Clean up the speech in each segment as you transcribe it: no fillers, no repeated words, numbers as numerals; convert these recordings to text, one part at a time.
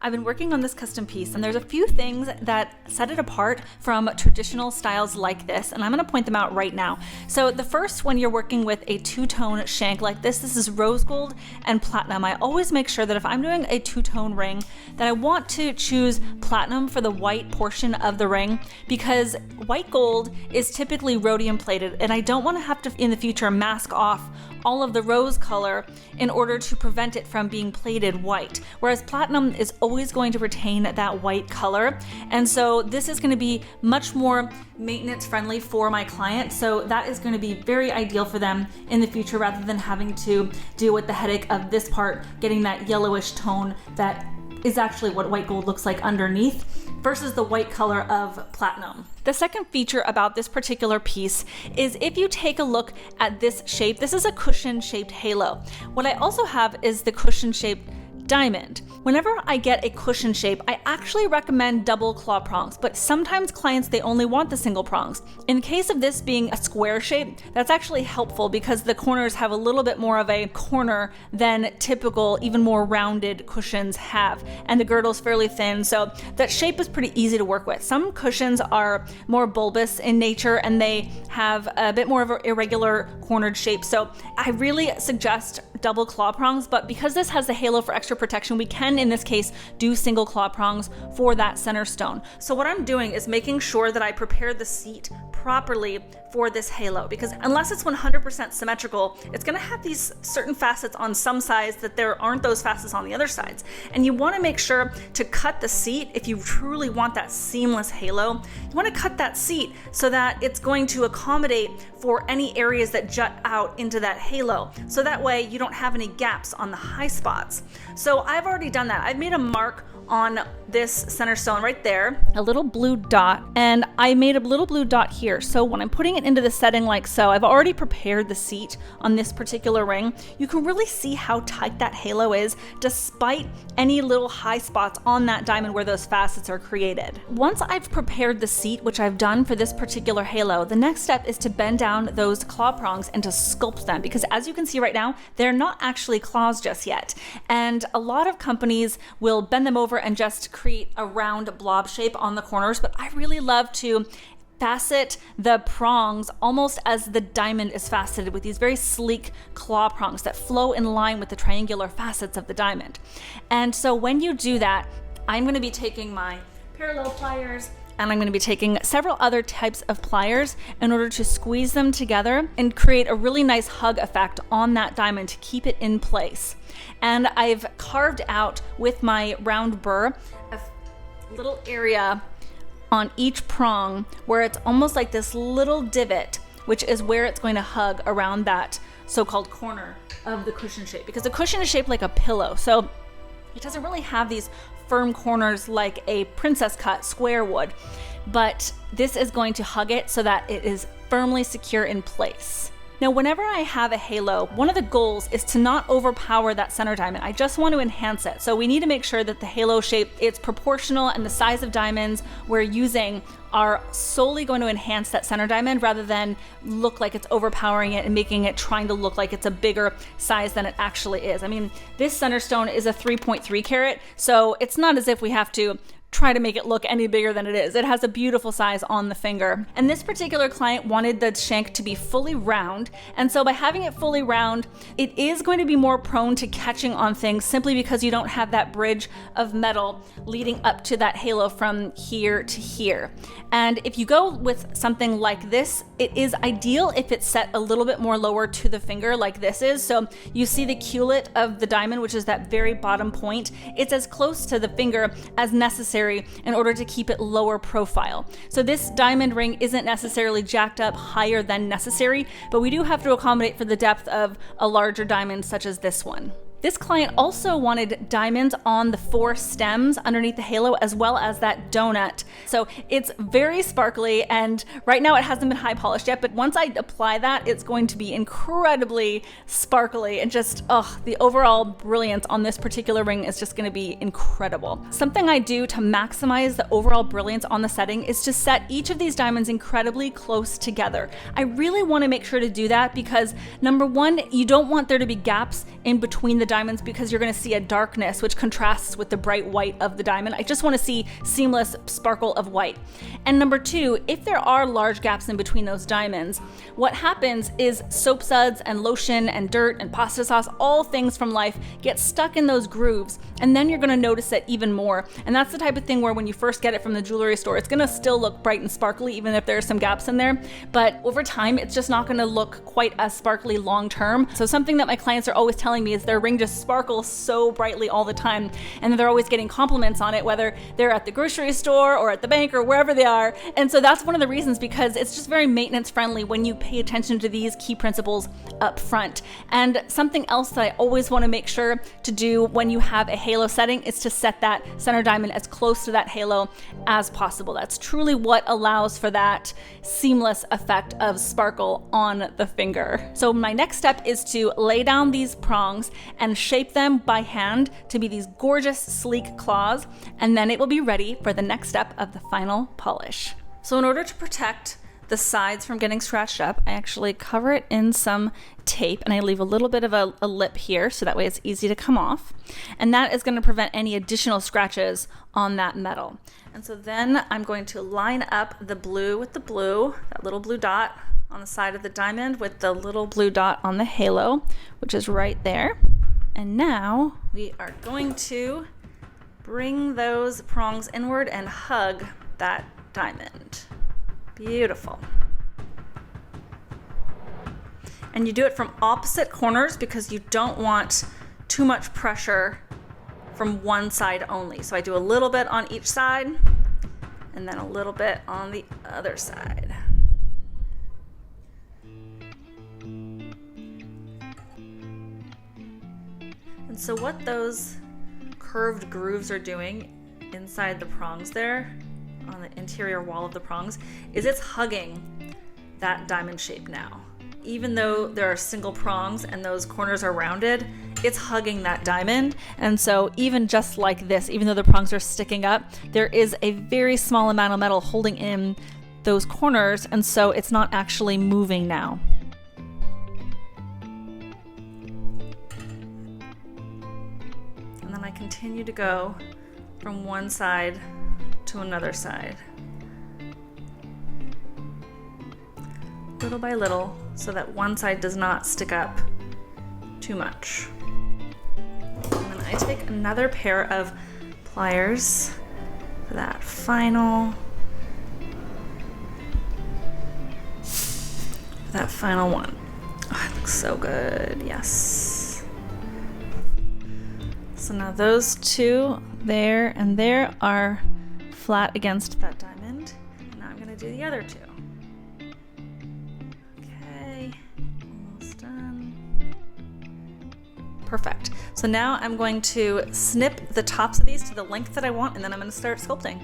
I've been working on this custom piece, and there's a few things that set it apart from traditional styles like this, and I'm going to point them out right now. So the first, when you're working with a two-tone shank like this is rose gold and platinum. I always make sure that if I'm doing a two-tone ring, that I want to choose platinum for the white portion of the ring, because white gold is typically rhodium plated, and I don't want to have to, in the future, mask off all of the rose color in order to prevent it from being plated white, whereas platinum is always going to retain that white color. And so this is going to be much more maintenance friendly for my client, so that is going to be very ideal for them in the future, rather than having to deal with the headache of this part getting that yellowish tone that is actually what white gold looks like underneath versus the white color of platinum. The second feature about this particular piece is if you take a look at this shape, this is a cushion shaped halo. What I also have is the cushion shaped diamond. Whenever I get a cushion shape, I actually recommend double claw prongs, but sometimes clients, they only want the single prongs. In case of this being a square shape, that's actually helpful because the corners have a little bit more of a corner than typical, even more rounded cushions have, and the girdle's fairly thin, so that shape is pretty easy to work with. Some cushions are more bulbous in nature and they have a bit more of an irregular cornered shape, so I really suggest double claw prongs, but because this has the halo for extra protection, we can in this case do single claw prongs for that center stone. So what I'm doing is making sure that I prepare the seat properly for this halo, because unless it's 100% symmetrical, it's going to have these certain facets on some sides that there aren't those facets on the other sides. And you want to make sure to cut the seat, if you truly want that seamless halo, you want to cut that seat so that it's going to accommodate for any areas that jut out into that halo. So that way you don't have any gaps on the high spots. So I've already done that. I've made a mark on this center stone right there, a little blue dot, and I made a little blue dot here. So when I'm putting it into the setting like so, I've already prepared the seat on this particular ring. You can really see how tight that halo is despite any little high spots on that diamond where those facets are created. Once I've prepared the seat, which I've done for this particular halo, the next step is to bend down those claw prongs and to sculpt them, because as you can see right now, they're not actually claws just yet. And a lot of companies will bend them over and just create a round blob shape on the corners, but I really love to facet the prongs almost as the diamond is faceted, with these very sleek claw prongs that flow in line with the triangular facets of the diamond. And so when you do that, I'm going to be taking my parallel pliers, and I'm going to be taking several other types of pliers in order to squeeze them together and create a really nice hug effect on that diamond to keep it in place. And I've carved out with my round burr a little area on each prong where it's almost like this little divot, which is where it's going to hug around that so-called corner of the cushion shape, because the cushion is shaped like a pillow, so it doesn't really have these firm corners like a princess cut square would, but this is going to hug it so that it is firmly secure in place. Now, whenever I have a halo, one of the goals is to not overpower that center diamond. I just want to enhance it. So we need to make sure that the halo shape, it's proportional, and the size of diamonds we're using are solely going to enhance that center diamond rather than look like it's overpowering it and making it trying to look like it's a bigger size than it actually is. I mean, this center stone is a 3.3 carat, so it's not as if we have to try to make it look any bigger than it is. It has a beautiful size on the finger. And this particular client wanted the shank to be fully round. And so by having it fully round, it is going to be more prone to catching on things simply because you don't have that bridge of metal leading up to that halo from here to here. And if you go with something like this, it is ideal if it's set a little bit more lower to the finger like this is. So you see the culet of the diamond, which is that very bottom point. It's as close to the finger as necessary in order to keep it lower profile. So this diamond ring isn't necessarily jacked up higher than necessary, but we do have to accommodate for the depth of a larger diamond such as this one. This client also wanted diamonds on the 4 stems underneath the halo, as well as that donut. So it's very sparkly, and right now it hasn't been high polished yet, but once I apply that, it's going to be incredibly sparkly, and just, the overall brilliance on this particular ring is just gonna be incredible. Something I do to maximize the overall brilliance on the setting is to set each of these diamonds incredibly close together. I really wanna make sure to do that because number one, you don't want there to be gaps in between the diamonds because you're gonna see a darkness which contrasts with the bright white of the diamond. I just wanna see seamless sparkle of white. And number two, if there are large gaps in between those diamonds, what happens is soap suds and lotion and dirt and pasta sauce, all things from life, get stuck in those grooves, and then you're gonna notice it even more. And that's the type of thing where when you first get it from the jewelry store, it's gonna still look bright and sparkly even if there's some gaps in there, but over time it's just not gonna look quite as sparkly long term. So something that my clients are always telling me is their ring just sparkles so brightly all the time, and they're always getting compliments on it, whether they're at the grocery store or at the bank or wherever they are. And so that's one of the reasons, because it's just very maintenance friendly when you pay attention to these key principles up front. And something else that I always want to make sure to do when you have a halo setting is to set that center diamond as close to that halo as possible. That's truly what allows for that seamless effect of sparkle on the finger. So my next step is to lay down these prongs and shape them by hand to be these gorgeous, sleek claws, and then it will be ready for the next step of the final polish. So in order to protect the sides from getting scratched up, I actually cover it in some tape, and I leave a little bit of a lip here so that way it's easy to come off, and that is going to prevent any additional scratches on that metal. And so then I'm going to line up the blue with the blue, that little blue dot on the side of the diamond with the little blue dot on the halo, which is right there. And now we are going to bring those prongs inward and hug that diamond. Beautiful. And you do it from opposite corners because you don't want too much pressure from one side only. So I do a little bit on each side and then a little bit on the other side. And so what those curved grooves are doing inside the prongs there, on the interior wall of the prongs, is it's hugging that diamond shape now. Even though there are single prongs and those corners are rounded, it's hugging that diamond. And so even just like this, even though the prongs are sticking up, there is a very small amount of metal holding in those corners, and so it's not actually moving now. And then I continue to go from one side to another side, little by little, so that one side does not stick up too much. And then I take another pair of pliers for that final one. Oh, it looks so good, yes. So now those two there and there are flat against that diamond. And now I'm going to do the other two. Okay, almost done. Perfect. So now I'm going to snip the tops of these to the length that I want, and then I'm going to start sculpting.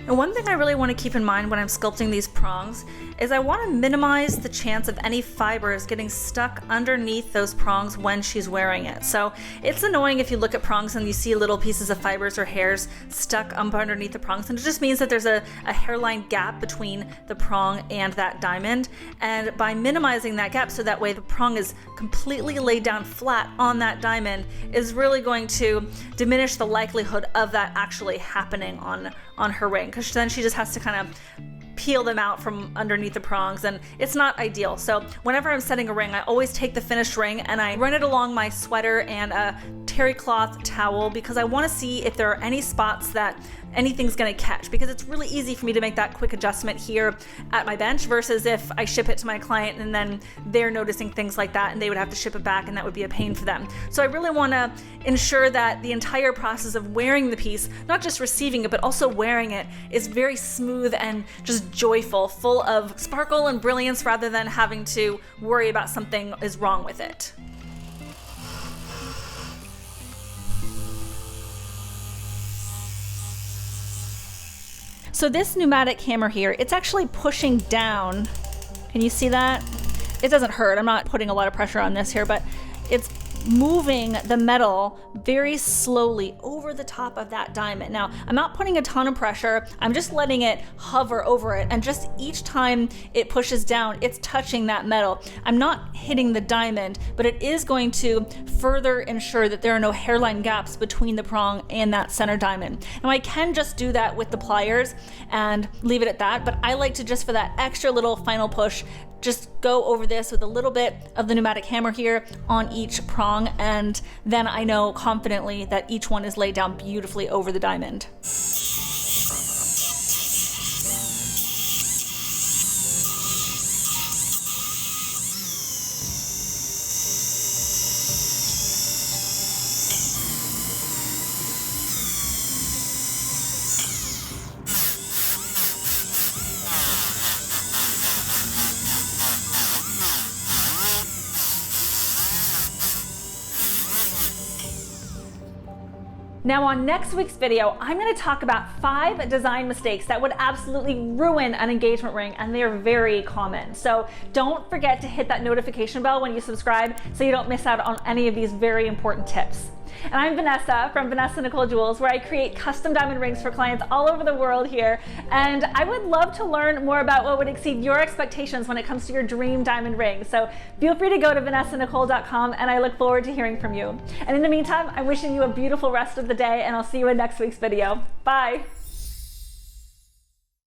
And one thing I really want to keep in mind when I'm sculpting these prongs is I want to minimize the chance of any fibers getting stuck underneath those prongs when she's wearing it. So it's annoying if you look at prongs and you see little pieces of fibers or hairs stuck up underneath the prongs, and it just means that there's a hairline gap between the prong and that diamond. And by minimizing that gap so that way the prong is completely laid down flat on that diamond is really going to diminish the likelihood of that actually happening on her ring, because then she just has to kind of peel them out from underneath the prongs, and it's not ideal. So whenever I'm setting a ring, I always take the finished ring and I run it along my sweater and a terry cloth towel, because I want to see if there are any spots that anything's going to catch, because it's really easy for me to make that quick adjustment here at my bench versus if I ship it to my client and then they're noticing things like that and they would have to ship it back, and that would be a pain for them. So I really want to ensure that the entire process of wearing the piece, not just receiving it but also wearing it, is very smooth and just joyful, full of sparkle and brilliance, rather than having to worry about something is wrong with it. So this pneumatic hammer here, it's actually pushing down. Can you see that? It doesn't hurt. I'm not putting a lot of pressure on this here, but it's moving the metal very slowly over the top of that diamond. Now, I'm not putting a ton of pressure, I'm just letting it hover over it, and just each time it pushes down, it's touching that metal. I'm not hitting the diamond, but it is going to further ensure that there are no hairline gaps between the prong and that center diamond. Now, I can just do that with the pliers and leave it at that, but I like to, just for that extra little final push, just go over this with a little bit of the pneumatic hammer here on each prong, and then I know confidently that each one is laid down beautifully over the diamond. Now on next week's video, I'm going to talk about 5 design mistakes that would absolutely ruin an engagement ring, and they are very common. So don't forget to hit that notification bell when you subscribe so you don't miss out on any of these very important tips. And I'm Vanessa from Vanessa Nicole Jewels, where I create custom diamond rings for clients all over the world here. And I would love to learn more about what would exceed your expectations when it comes to your dream diamond ring. So feel free to go to vanessanicole.com, and I look forward to hearing from you. And in the meantime, I'm wishing you a beautiful rest of the day, and I'll see you in next week's video. Bye.